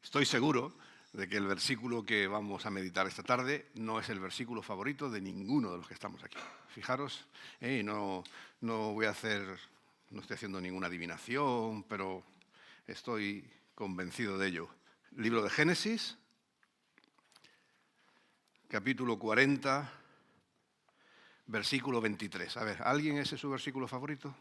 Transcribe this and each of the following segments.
Estoy seguro de que el versículo que vamos a meditar esta tarde no es el versículo favorito de ninguno de los que estamos aquí. Fijaros, no estoy haciendo ninguna adivinación, pero estoy convencido de ello. Libro de Génesis, capítulo 40, versículo 23. A ver, ¿alguien ese es su versículo favorito?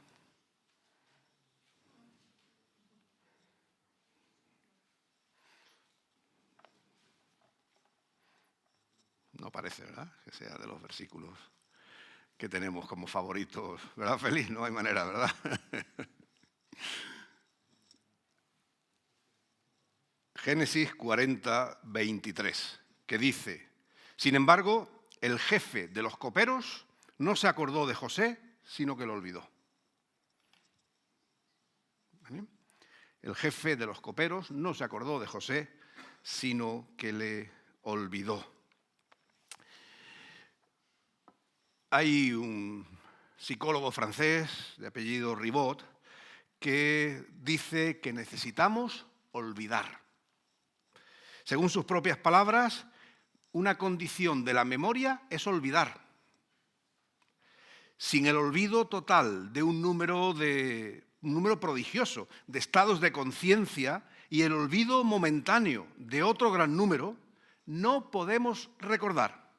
No parece, ¿verdad?, que sea de los versículos que tenemos como favoritos, ¿verdad, Feliz? No hay manera, ¿verdad? Génesis 40, 23, que dice: sin embargo, el jefe de los coperos no se acordó de José, sino que lo olvidó. ¿Vale? El jefe de los coperos no se acordó de José, sino que le olvidó. Hay un psicólogo francés de apellido Ribot que dice que necesitamos olvidar. Según sus propias palabras, una condición de la memoria es olvidar. Sin el olvido total de un número prodigioso de estados de conciencia y el olvido momentáneo de otro gran número, no podemos recordar.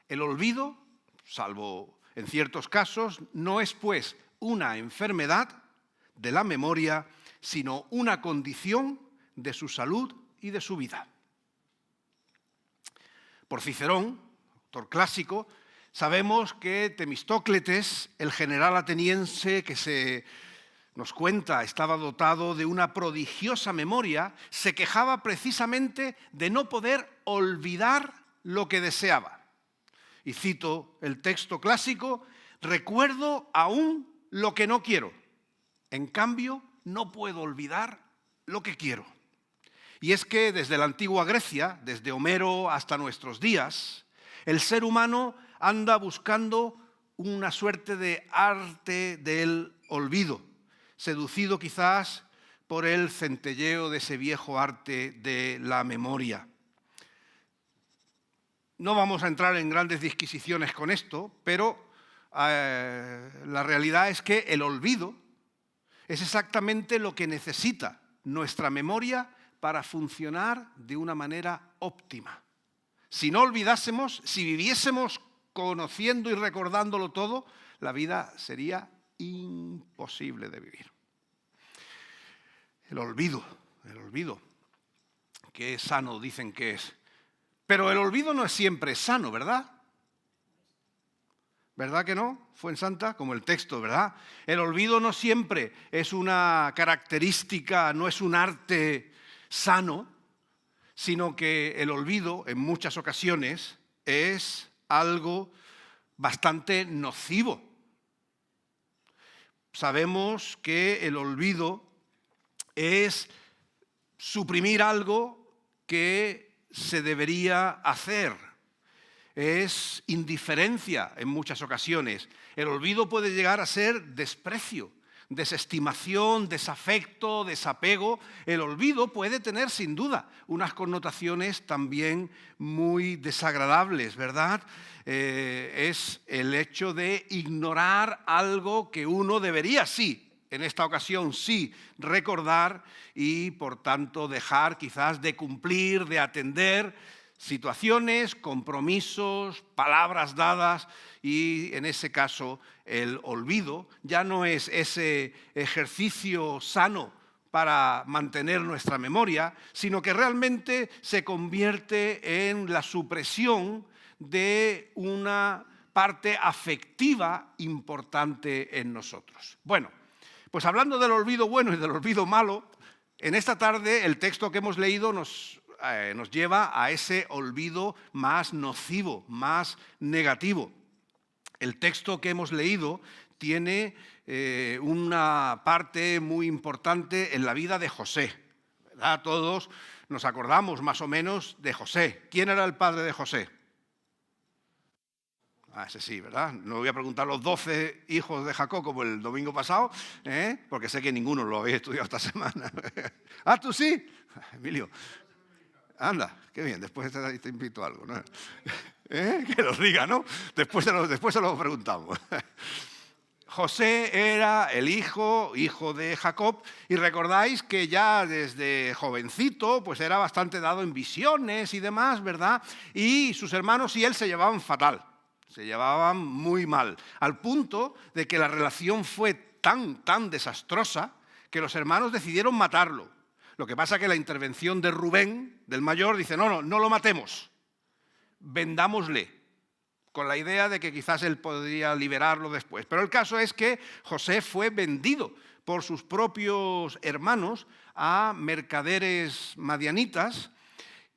El olvido, salvo en ciertos casos, no es pues una enfermedad de la memoria, sino una condición de su salud y de su vida. Por Cicerón, autor clásico, sabemos que Temístocles, el general ateniense que se nos cuenta estaba dotado de una prodigiosa memoria, se quejaba precisamente de no poder olvidar lo que deseaba. Y cito el texto clásico: recuerdo aún lo que no quiero, en cambio no puedo olvidar lo que quiero. Y es que desde la antigua Grecia, desde Homero hasta nuestros días, el ser humano anda buscando una suerte de arte del olvido, seducido quizás por el centelleo de ese viejo arte de la memoria. No vamos a entrar en grandes disquisiciones con esto, pero la realidad es que el olvido es exactamente lo que necesita nuestra memoria para funcionar de una manera óptima. Si no olvidásemos, si viviésemos conociendo y recordándolo todo, la vida sería imposible de vivir. El olvido, que es sano, dicen que es. Pero el olvido no es siempre sano, ¿verdad? ¿Verdad que no? Fuensanta, como el texto, ¿verdad? El olvido no siempre es una característica, no es un arte sano, sino que el olvido en muchas ocasiones es algo bastante nocivo. Sabemos que el olvido es suprimir algo que se debería hacer. Es indiferencia en muchas ocasiones. El olvido puede llegar a ser desprecio, desestimación, desafecto, desapego. El olvido puede tener sin duda unas connotaciones también muy desagradables, ¿verdad? Es el hecho de ignorar algo que uno debería en esta ocasión recordar y por tanto dejar quizás de cumplir, de atender situaciones, compromisos, palabras dadas, y en ese caso el olvido ya no es ese ejercicio sano para mantener nuestra memoria, sino que realmente se convierte en la supresión de una parte afectiva importante en nosotros. Bueno, pues hablando del olvido bueno y del olvido malo, en esta tarde el texto que hemos leído nos lleva a ese olvido más nocivo, más negativo. El texto que hemos leído tiene una parte muy importante en la vida de José, ¿verdad? Todos nos acordamos más o menos de José. ¿Quién era el padre de José? Ese sí, ¿verdad? No voy a preguntar los 12 hijos de Jacob como el domingo pasado, porque sé que ninguno lo habéis estudiado esta semana. ¿Tú sí? Emilio. Anda, qué bien, después te invito a algo, ¿no? Que lo diga, ¿no? Después se lo preguntamos. José era el hijo de Jacob, y recordáis que ya desde jovencito pues era bastante dado en visiones y demás, ¿verdad? Y sus hermanos y él se llevaban fatal, se llevaban muy mal, al punto de que la relación fue tan desastrosa que los hermanos decidieron matarlo. Lo que pasa es que la intervención de Rubén, del mayor, dice, no lo matemos, vendámosle, con la idea de que quizás él podría liberarlo después. Pero el caso es que José fue vendido por sus propios hermanos a mercaderes madianitas,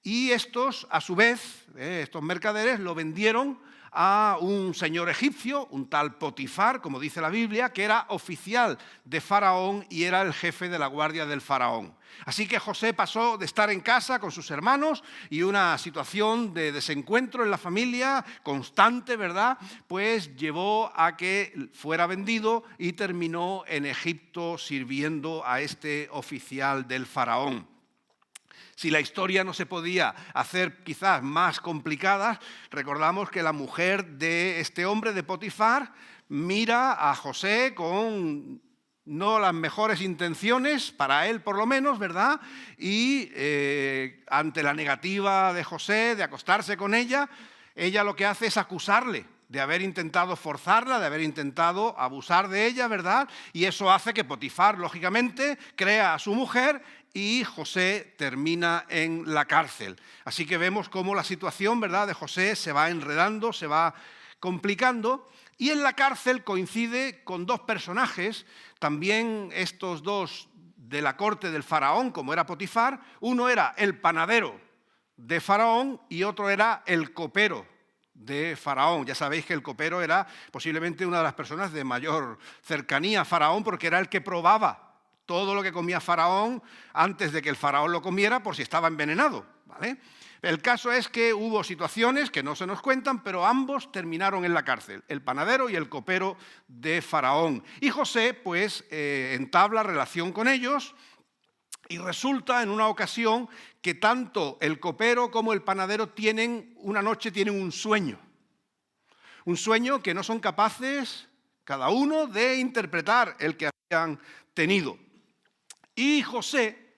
y estos, a su vez, estos mercaderes lo vendieron a un señor egipcio, un tal Potifar, como dice la Biblia, que era oficial de Faraón y era el jefe de la guardia del Faraón. Así que José pasó de estar en casa con sus hermanos y una situación de desencuentro en la familia constante, ¿verdad?, pues llevó a que fuera vendido y terminó en Egipto sirviendo a este oficial del Faraón. Si la historia no se podía hacer quizás más complicada, recordamos que la mujer de este hombre, de Potifar, mira a José con no las mejores intenciones, para él por lo menos, ¿verdad? Y ante la negativa de José de acostarse con ella lo que hace es acusarle de haber intentado forzarla, de haber intentado abusar de ella, ¿verdad? Y eso hace que Potifar, lógicamente, crea a su mujer y José termina en la cárcel. Así que vemos cómo la situación, ¿verdad?, de José se va enredando, se va complicando, y en la cárcel coincide con dos personajes, también estos dos de la corte del faraón, como era Potifar. Uno era el panadero de Faraón y otro era el copero de Faraón. Ya sabéis que el copero era posiblemente una de las personas de mayor cercanía a Faraón, porque era el que probaba todo lo que comía Faraón antes de que el Faraón lo comiera, por si estaba envenenado, ¿vale? El caso es que hubo situaciones que no se nos cuentan, pero ambos terminaron en la cárcel, el panadero y el copero de Faraón. Y José, pues, entabla relación con ellos, y resulta en una ocasión que tanto el copero como el panadero una noche tienen un sueño que no son capaces cada uno de interpretar el que habían tenido. Y José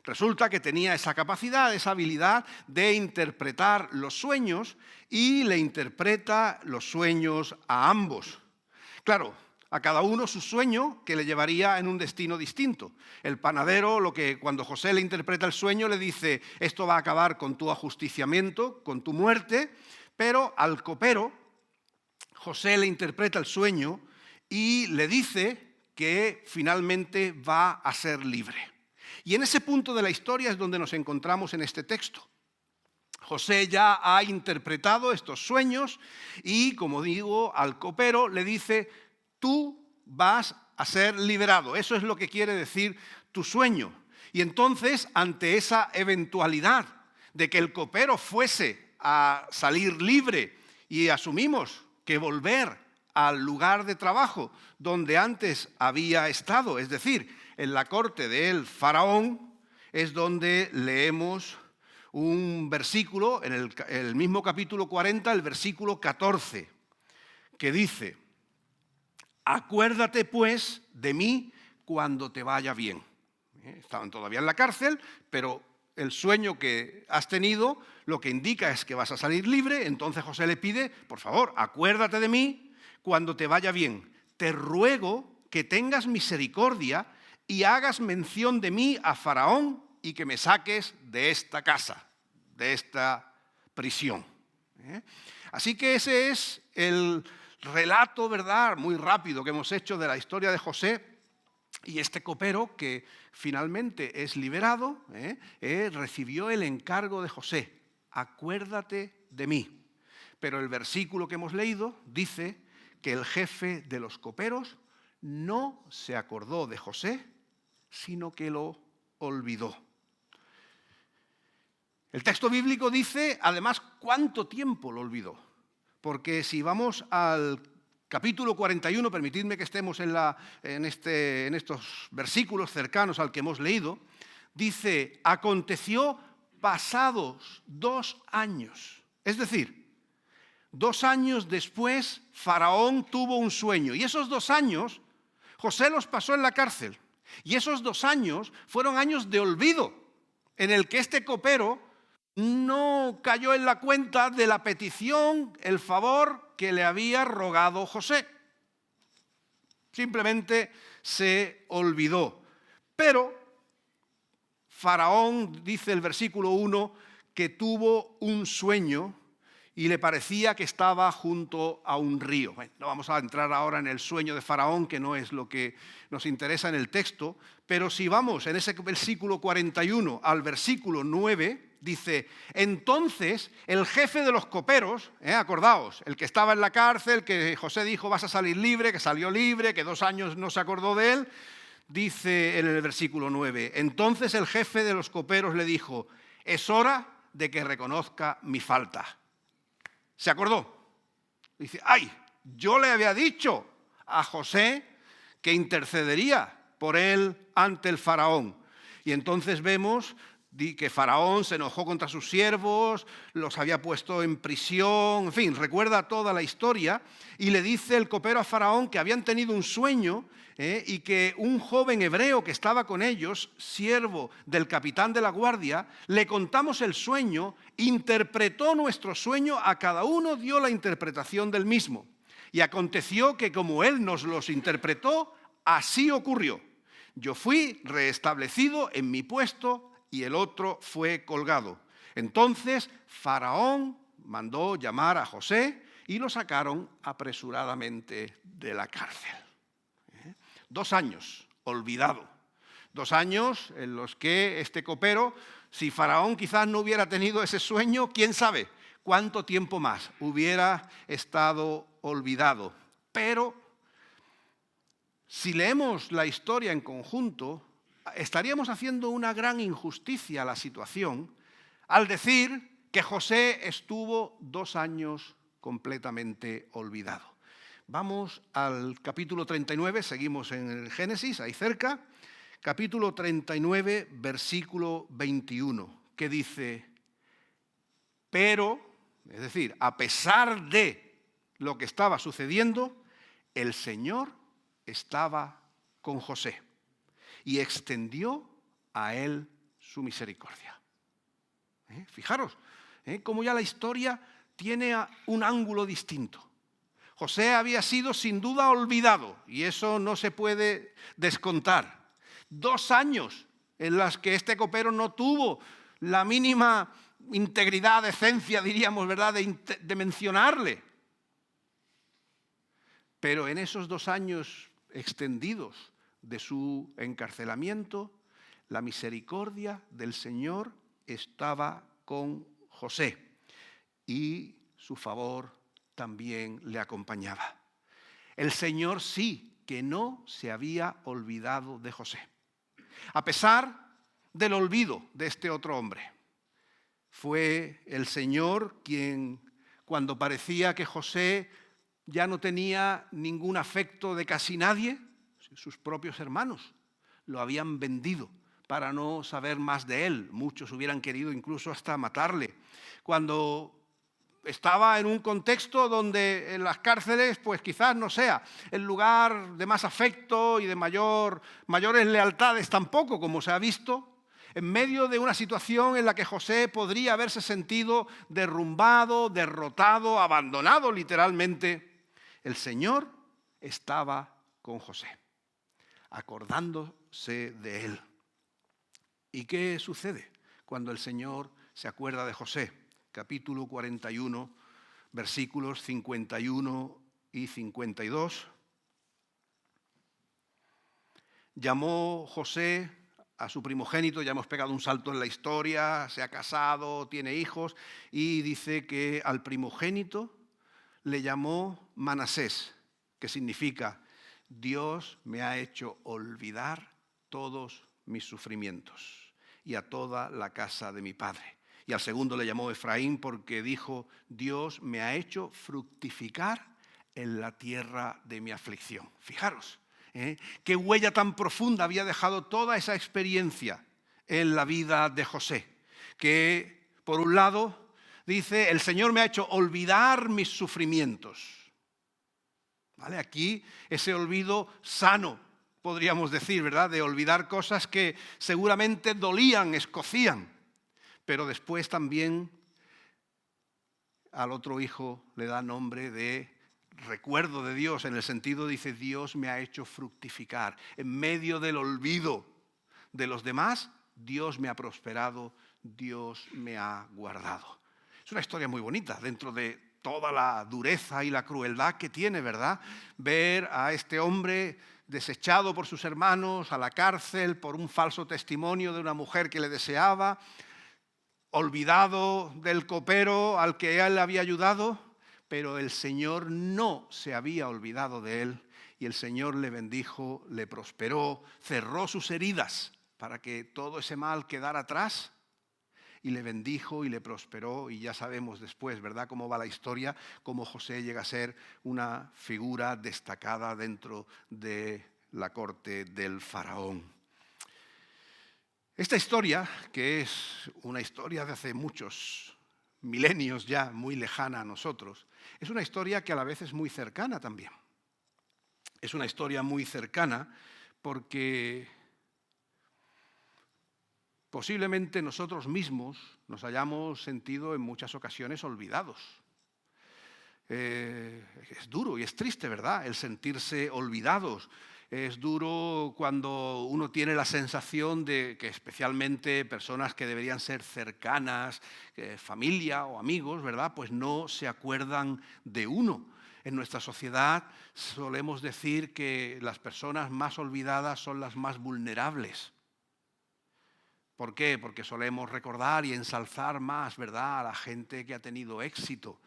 resulta que tenía esa capacidad, esa habilidad de interpretar los sueños, y le interpreta los sueños a ambos. Claro, a cada uno su sueño que le llevaría en un destino distinto. El panadero, cuando José le interpreta el sueño, le dice, esto va a acabar con tu ajusticiamiento, con tu muerte, pero al copero, José le interpreta el sueño y le dice que finalmente va a ser libre. Y en ese punto de la historia es donde nos encontramos en este texto. José ya ha interpretado estos sueños y, como digo, al copero le dice, tú vas a ser liberado. Eso es lo que quiere decir tu sueño. Y entonces, ante esa eventualidad de que el copero fuese a salir libre, y asumimos que volver al lugar de trabajo donde antes había estado, es decir, en la corte del faraón, es donde leemos un versículo, en el mismo capítulo 40, el versículo 14, que dice, acuérdate pues de mí cuando te vaya bien. Estaban todavía en la cárcel, pero el sueño que has tenido lo que indica es que vas a salir libre. Entonces José le pide, por favor, acuérdate de mí cuando te vaya bien. Te ruego que tengas misericordia y hagas mención de mí a Faraón y que me saques de esta casa, de esta prisión. Así que ese es el relato, ¿verdad?, muy rápido que hemos hecho de la historia de José y este copero que finalmente es liberado. Recibió el encargo de José, acuérdate de mí. Pero el versículo que hemos leído dice que el jefe de los coperos no se acordó de José, sino que lo olvidó. El texto bíblico dice, además, cuánto tiempo lo olvidó. Porque si vamos al capítulo 41, permitidme que estemos en estos versículos cercanos al que hemos leído, dice, aconteció pasados 2 años, es decir, 2 años después, Faraón tuvo un sueño. Y esos 2 años, José los pasó en la cárcel. Y esos 2 años fueron años de olvido, en el que este copero no cayó en la cuenta de la petición, el favor que le había rogado José. Simplemente se olvidó. Pero Faraón, dice el versículo 1, que tuvo un sueño y le parecía que estaba junto a un río. Bueno, no vamos a entrar ahora en el sueño de Faraón, que no es lo que nos interesa en el texto, pero si vamos en ese versículo 41 al versículo 9, dice: entonces el jefe de los coperos, acordaos, el que estaba en la cárcel, que José dijo vas a salir libre, que salió libre, que 2 años no se acordó de él, dice en el versículo 9, entonces el jefe de los coperos le dijo: es hora de que reconozca mi falta. ¿Se acordó? Dice, ay, yo le había dicho a José que intercedería por él ante el faraón. Y entonces vemos que Faraón se enojó contra sus siervos, los había puesto en prisión, en fin, recuerda toda la historia. Y le dice el copero a Faraón que habían tenido un sueño y que un joven hebreo que estaba con ellos, siervo del capitán de la guardia, le contamos el sueño, interpretó nuestro sueño, a cada uno dio la interpretación del mismo. Y aconteció que como él nos los interpretó, así ocurrió. Yo fui restablecido en mi puesto y el otro fue colgado. Entonces Faraón mandó llamar a José y lo sacaron apresuradamente de la cárcel. 2 años, olvidado. 2 años en los que este copero, si Faraón quizás no hubiera tenido ese sueño, quién sabe cuánto tiempo más hubiera estado olvidado. Pero si leemos la historia en conjunto, estaríamos haciendo una gran injusticia a la situación al decir que José estuvo 2 años completamente olvidado. Vamos al capítulo 39, seguimos en el Génesis, ahí cerca, capítulo 39, versículo 21, que dice, pero, es decir, a pesar de lo que estaba sucediendo, el Señor estaba con José y extendió a él su misericordia. Fijaros, cómo ya la historia tiene un ángulo distinto. José había sido sin duda olvidado y eso no se puede descontar. 2 años en los que este copero no tuvo la mínima integridad, decencia, diríamos, ¿verdad?, de mencionarle. Pero en esos 2 años extendidos de su encarcelamiento, la misericordia del Señor estaba con José y su favor también le acompañaba. El Señor sí que no se había olvidado de José, a pesar del olvido de este otro hombre. Fue el Señor quien, cuando parecía que José ya no tenía ningún afecto de casi nadie, sus propios hermanos lo habían vendido para no saber más de él. Muchos hubieran querido incluso hasta matarle. Cuando estaba en un contexto donde en las cárceles, pues quizás no sea el lugar de más afecto y de mayores lealtades tampoco, como se ha visto, en medio de una situación en la que José podría haberse sentido derrumbado, derrotado, abandonado literalmente, el Señor estaba con José, acordándose de él. ¿Y qué sucede cuando el Señor se acuerda de José? Capítulo 41, versículos 51 y 52. Llamó José a su primogénito, ya hemos pegado un salto en la historia, se ha casado, tiene hijos, y dice que al primogénito le llamó Manasés, que significa Dios me ha hecho olvidar todos mis sufrimientos y a toda la casa de mi padre. Y al segundo le llamó Efraín porque dijo, Dios me ha hecho fructificar en la tierra de mi aflicción. Fijaros, qué huella tan profunda había dejado toda esa experiencia en la vida de José. que por un lado dice, el Señor me ha hecho olvidar mis sufrimientos. ¿Vale? Aquí ese olvido sano, podríamos decir, ¿verdad? De olvidar cosas que seguramente dolían, escocían, pero después también al otro hijo le da nombre de recuerdo de Dios, en el sentido, dice, Dios me ha hecho fructificar. En medio del olvido de los demás, Dios me ha prosperado, Dios me ha guardado. Es una historia muy bonita dentro de toda la dureza y la crueldad que tiene, ¿verdad? Ver a este hombre desechado por sus hermanos, a la cárcel por un falso testimonio de una mujer que le deseaba, olvidado del copero al que él había ayudado, pero el Señor no se había olvidado de él y el Señor le bendijo, le prosperó, cerró sus heridas para que todo ese mal quedara atrás y le bendijo y le prosperó, y ya sabemos después, ¿verdad?, cómo va la historia, cómo José llega a ser una figura destacada dentro de la corte del faraón. Esta historia, que es una historia de hace muchos milenios ya, muy lejana a nosotros, es una historia que a la vez es muy cercana también. Es una historia muy cercana porque posiblemente nosotros mismos nos hayamos sentido en muchas ocasiones olvidados. Es duro y es triste, ¿verdad?, el sentirse olvidados. Es duro cuando uno tiene la sensación de que especialmente personas que deberían ser cercanas, familia o amigos, ¿verdad?, pues no se acuerdan de uno. En nuestra sociedad solemos decir que las personas más olvidadas son las más vulnerables. ¿Por qué? Porque solemos recordar y ensalzar más, ¿verdad?, a la gente que ha tenido éxito.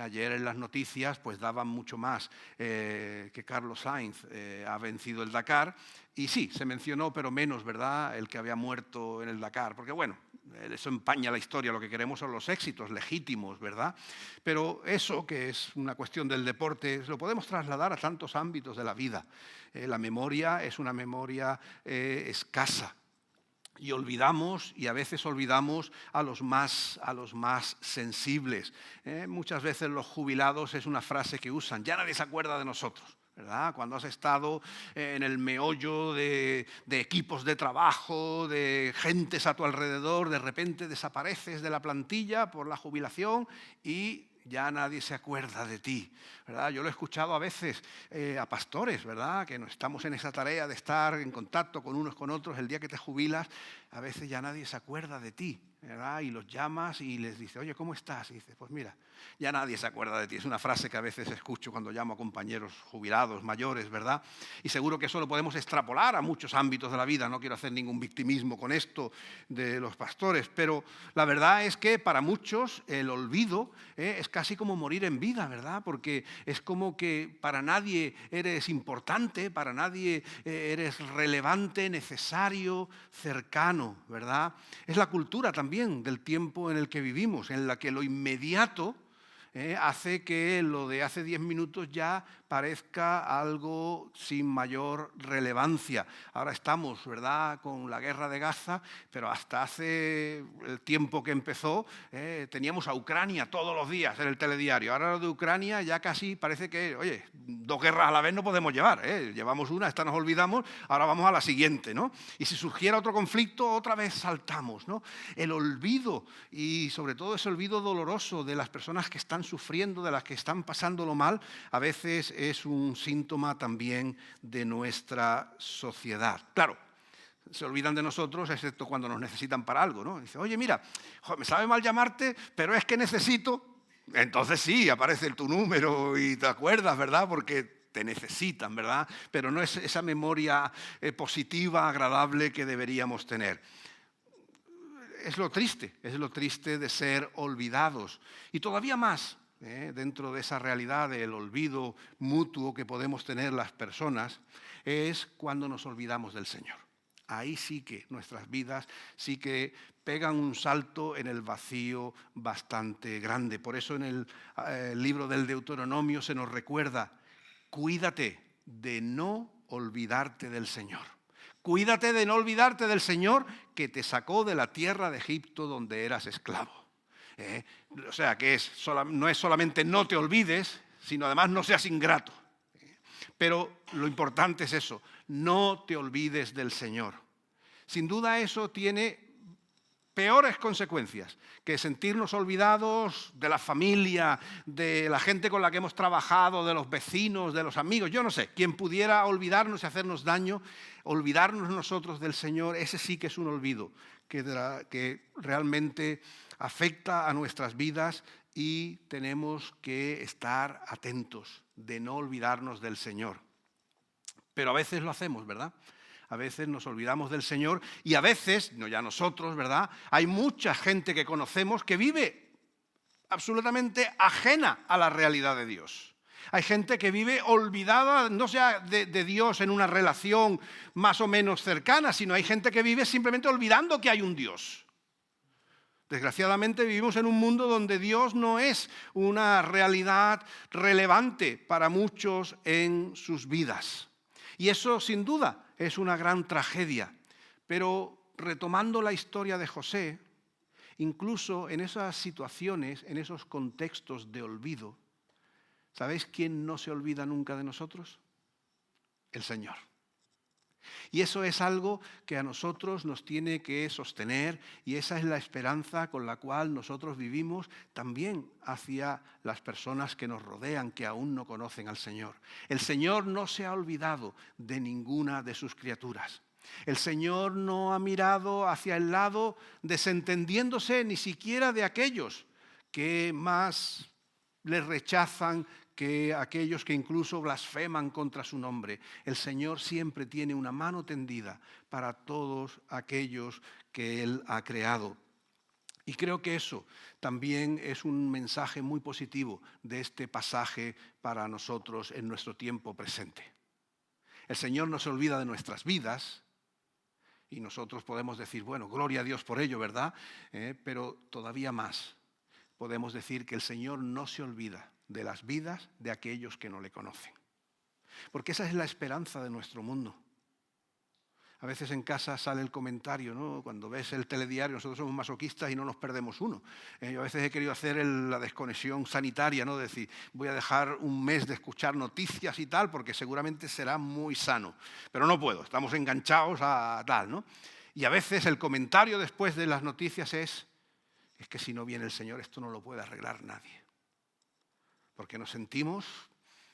Ayer en las noticias pues daban mucho más que Carlos Sainz ha vencido el Dakar. Y sí, se mencionó, pero menos, ¿verdad?, el que había muerto en el Dakar. Porque bueno, eso empaña la historia. Lo que queremos son los éxitos legítimos, ¿verdad? Pero eso, que es una cuestión del deporte, lo podemos trasladar a tantos ámbitos de la vida. La memoria es una memoria escasa. Y olvidamos, y a veces olvidamos a los más sensibles. Muchas veces los jubilados es una frase que usan, ya nadie se acuerda de nosotros, ¿verdad? Cuando has estado en el meollo de equipos de trabajo, de gentes a tu alrededor, de repente desapareces de la plantilla por la jubilación y ya nadie se acuerda de ti, ¿verdad? Yo lo he escuchado a veces a pastores, ¿verdad?, que no estamos en esa tarea de estar en contacto con unos con otros. El día que te jubilas, a veces ya nadie se acuerda de ti, ¿verdad? Y los llamas y les dices, oye, ¿cómo estás? Y dices, pues mira, ya nadie se acuerda de ti. Es una frase que a veces escucho cuando llamo a compañeros jubilados, mayores, ¿verdad? Y seguro que eso lo podemos extrapolar a muchos ámbitos de la vida. No quiero hacer ningún victimismo con esto de los pastores, pero la verdad es que para muchos el olvido es casi como morir en vida, ¿verdad? Porque es como que para nadie eres importante, para nadie eres relevante, necesario, cercano, ¿verdad? Es la cultura también del tiempo en el que vivimos, en la que lo inmediato hace que lo de hace 10 minutos ya parezca algo sin mayor relevancia. Ahora estamos, ¿verdad?, con la guerra de Gaza, pero hasta hace el tiempo que empezó teníamos a Ucrania todos los días en el telediario. Ahora lo de Ucrania ya casi parece que, oye, 2 guerras a la vez no podemos llevar. Llevamos una, esta nos olvidamos, ahora vamos a la siguiente, ¿no? Y si surgiera otro conflicto, otra vez saltamos, ¿no? El olvido, y sobre todo ese olvido doloroso de las personas que están sufriendo, de las que están pasándolo mal, a veces es un síntoma también de nuestra sociedad. Claro, se olvidan de nosotros, excepto cuando nos necesitan para algo, ¿no? Dice, oye, mira, me sabe mal llamarte, pero es que necesito. Entonces sí, aparece tu número y te acuerdas, ¿verdad? Porque te necesitan, ¿verdad? Pero no es esa memoria positiva, agradable que deberíamos tener. Es lo triste de ser olvidados. Y todavía más, dentro de esa realidad del olvido mutuo que podemos tener las personas, es cuando nos olvidamos del Señor. Ahí sí que nuestras vidas sí que pegan un salto en el vacío bastante grande. Por eso en el libro del Deuteronomio se nos recuerda, cuídate de no olvidarte del Señor. Cuídate de no olvidarte del Señor que te sacó de la tierra de Egipto donde eras esclavo. O sea, que no es solamente no te olvides, sino además no seas ingrato. Pero lo importante es eso, no te olvides del Señor. Sin duda eso tiene peores consecuencias que sentirnos olvidados de la familia, de la gente con la que hemos trabajado, de los vecinos, de los amigos. Yo no sé, quien pudiera olvidarnos y hacernos daño, olvidarnos nosotros del Señor, ese sí que es un olvido que realmente afecta a nuestras vidas y tenemos que estar atentos de no olvidarnos del Señor. Pero a veces lo hacemos, ¿verdad? A veces nos olvidamos del Señor y a veces, no ya nosotros, ¿verdad? Hay mucha gente que conocemos que vive absolutamente ajena a la realidad de Dios. Hay gente que vive olvidada, no sea de Dios en una relación más o menos cercana, sino hay gente que vive simplemente olvidando que hay un Dios. Desgraciadamente vivimos en un mundo donde Dios no es una realidad relevante para muchos en sus vidas. Y eso sin duda es una gran tragedia. Pero retomando la historia de José, incluso en esas situaciones, en esos contextos de olvido, ¿sabéis quién no se olvida nunca de nosotros? El Señor. Y eso es algo que a nosotros nos tiene que sostener y esa es la esperanza con la cual nosotros vivimos también hacia las personas que nos rodean, que aún no conocen al Señor. El Señor no se ha olvidado de ninguna de sus criaturas. El Señor no ha mirado hacia el lado desentendiéndose ni siquiera de aquellos que más le rechazan, que aquellos que incluso blasfeman contra su nombre. El Señor siempre tiene una mano tendida para todos aquellos que Él ha creado. Y creo que eso también es un mensaje muy positivo de este pasaje para nosotros en nuestro tiempo presente. El Señor no se olvida de nuestras vidas y nosotros podemos decir, bueno, gloria a Dios por ello, ¿verdad? Pero todavía más podemos decir que el Señor no se olvida de las vidas de aquellos que no le conocen. Porque esa es la esperanza de nuestro mundo. A veces en casa sale el comentario, ¿no? Cuando ves el telediario, nosotros somos masoquistas y no nos perdemos uno. Yo a veces he querido hacer la desconexión sanitaria, ¿no? Decir, voy a dejar un mes de escuchar noticias y tal, porque seguramente será muy sano. Pero no puedo, estamos enganchados a tal, ¿no? Y a veces el comentario después de las noticias es que si no viene el Señor esto no lo puede arreglar nadie. Porque nos sentimos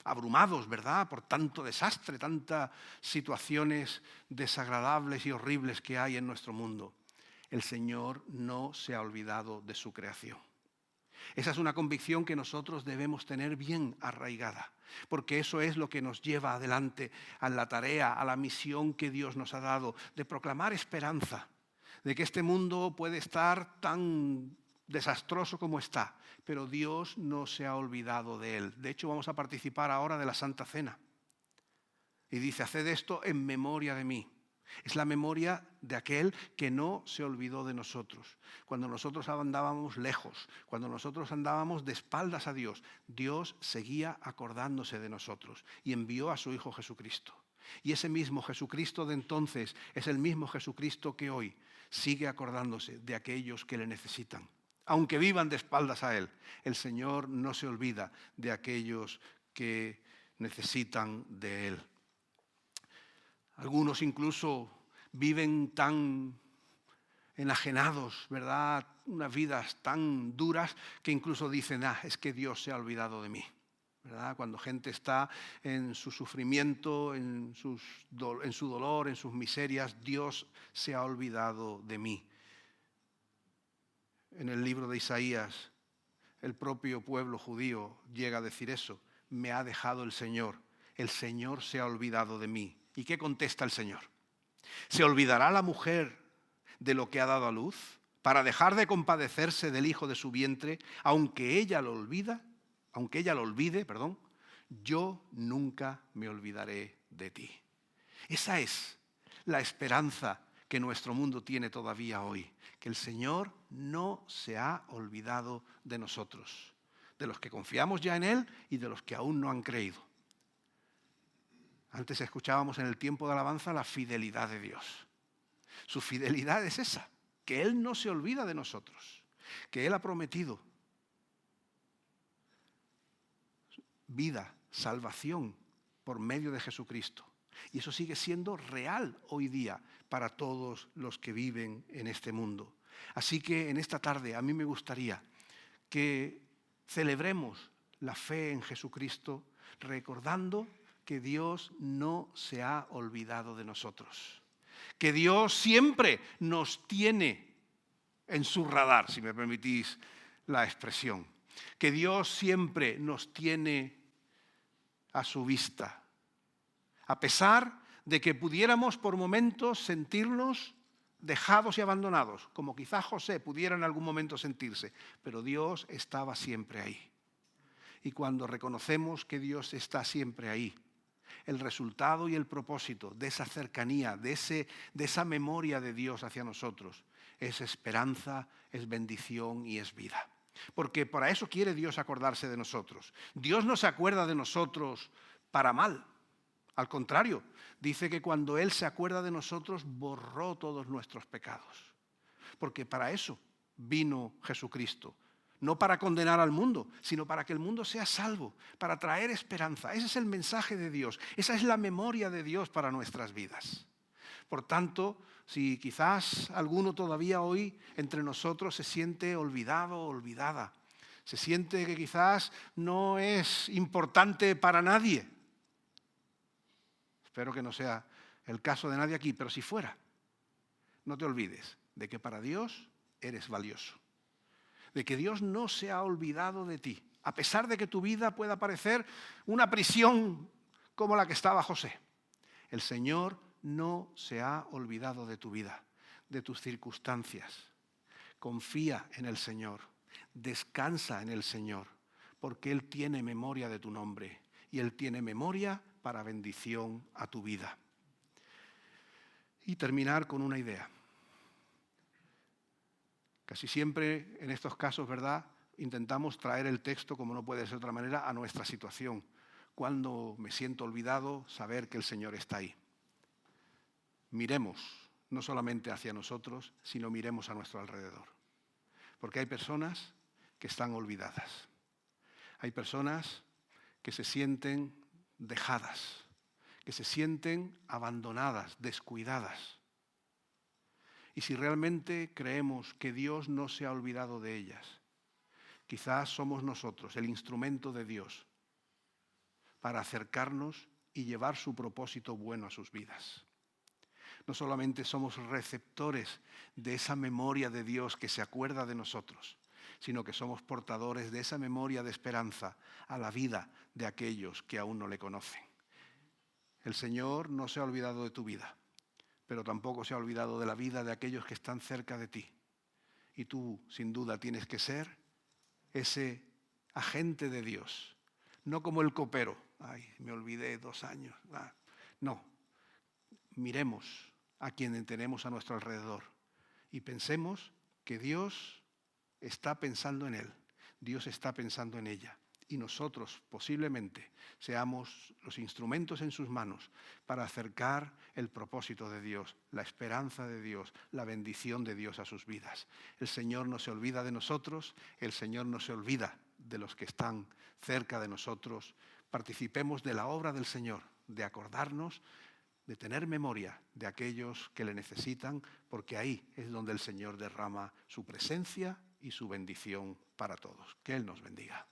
abrumados, ¿verdad?, por tanto desastre, tantas situaciones desagradables y horribles que hay en nuestro mundo. El Señor no se ha olvidado de su creación. Esa es una convicción que nosotros debemos tener bien arraigada, porque eso es lo que nos lleva adelante a la tarea, a la misión que Dios nos ha dado, de proclamar esperanza, de que este mundo puede estar tan desastroso como está, pero Dios no se ha olvidado de él. De hecho, vamos a participar ahora de la Santa Cena. Y dice, haced esto en memoria de mí. Es la memoria de aquel que no se olvidó de nosotros. Cuando nosotros andábamos lejos, cuando nosotros andábamos de espaldas a Dios, Dios seguía acordándose de nosotros y envió a su Hijo Jesucristo. Y ese mismo Jesucristo de entonces es el mismo Jesucristo que hoy sigue acordándose de aquellos que le necesitan. Aunque vivan de espaldas a Él, el Señor no se olvida de aquellos que necesitan de Él. Algunos incluso viven tan enajenados, ¿verdad? Unas vidas tan duras que incluso dicen, es que Dios se ha olvidado de mí, ¿verdad? Cuando gente está en su sufrimiento, en su dolor, en sus miserias, Dios se ha olvidado de mí. En el libro de Isaías, el propio pueblo judío llega a decir eso. Me ha dejado el Señor se ha olvidado de mí. ¿Y qué contesta el Señor? ¿Se olvidará la mujer de lo que ha dado a luz para dejar de compadecerse del hijo de su vientre, aunque ella lo olvide, yo nunca me olvidaré de ti? Esa es la esperanza que nuestro mundo tiene todavía hoy, que el Señor no se ha olvidado de nosotros, de los que confiamos ya en Él y de los que aún no han creído. Antes escuchábamos en el tiempo de alabanza la fidelidad de Dios. Su fidelidad es esa, que Él no se olvida de nosotros, que Él ha prometido vida, salvación por medio de Jesucristo. Y eso sigue siendo real hoy día para todos los que viven en este mundo. Así que en esta tarde a mí me gustaría que celebremos la fe en Jesucristo recordando que Dios no se ha olvidado de nosotros, que Dios siempre nos tiene en su radar, si me permitís la expresión, que Dios siempre nos tiene a su vista, a pesar de que pudiéramos por momentos sentirnos dejados y abandonados, como quizás José pudiera en algún momento sentirse, pero Dios estaba siempre ahí. Y cuando reconocemos que Dios está siempre ahí, el resultado y el propósito de esa cercanía, de esa memoria de Dios hacia nosotros, es esperanza, es bendición y es vida. Porque para eso quiere Dios acordarse de nosotros. Dios no se acuerda de nosotros para mal. Al contrario, dice que cuando Él se acuerda de nosotros, borró todos nuestros pecados. Porque para eso vino Jesucristo. No para condenar al mundo, sino para que el mundo sea salvo, para traer esperanza. Ese es el mensaje de Dios. Esa es la memoria de Dios para nuestras vidas. Por tanto, si quizás alguno todavía hoy entre nosotros se siente olvidado o olvidada, se siente que quizás no es importante para nadie. Espero que no sea el caso de nadie aquí, pero si fuera, no te olvides de que para Dios eres valioso, de que Dios no se ha olvidado de ti, a pesar de que tu vida pueda parecer una prisión como la que estaba José. El Señor no se ha olvidado de tu vida, de tus circunstancias. Confía en el Señor, descansa en el Señor, porque Él tiene memoria de tu nombre y Él tiene memoria para bendición a tu vida. Y terminar con una idea. Casi siempre en estos casos, ¿verdad?, intentamos traer el texto, como no puede ser de otra manera, a nuestra situación. Cuando me siento olvidado, saber que el Señor está ahí. Miremos no solamente hacia nosotros, sino miremos a nuestro alrededor. Porque hay personas que están olvidadas. Hay personas que se sienten dejadas, que se sienten abandonadas, descuidadas. Y si realmente creemos que Dios no se ha olvidado de ellas, quizás somos nosotros el instrumento de Dios para acercarnos y llevar su propósito bueno a sus vidas. No solamente somos receptores de esa memoria de Dios que se acuerda de nosotros, sino que somos portadores de esa memoria de esperanza a la vida de aquellos que aún no le conocen. El Señor no se ha olvidado de tu vida, pero tampoco se ha olvidado de la vida de aquellos que están cerca de ti. Y tú, sin duda, tienes que ser ese agente de Dios, no como el copero. Ay, me olvidé 2 años. No, miremos a quien tenemos a nuestro alrededor y pensemos que Dios está pensando en él, Dios está pensando en ella. Y nosotros posiblemente seamos los instrumentos en sus manos para acercar el propósito de Dios, la esperanza de Dios, la bendición de Dios a sus vidas. El Señor no se olvida de nosotros, el Señor no se olvida de los que están cerca de nosotros. Participemos de la obra del Señor, de acordarnos, de tener memoria de aquellos que le necesitan, porque ahí es donde el Señor derrama su presencia y su bendición para todos. Que Él nos bendiga.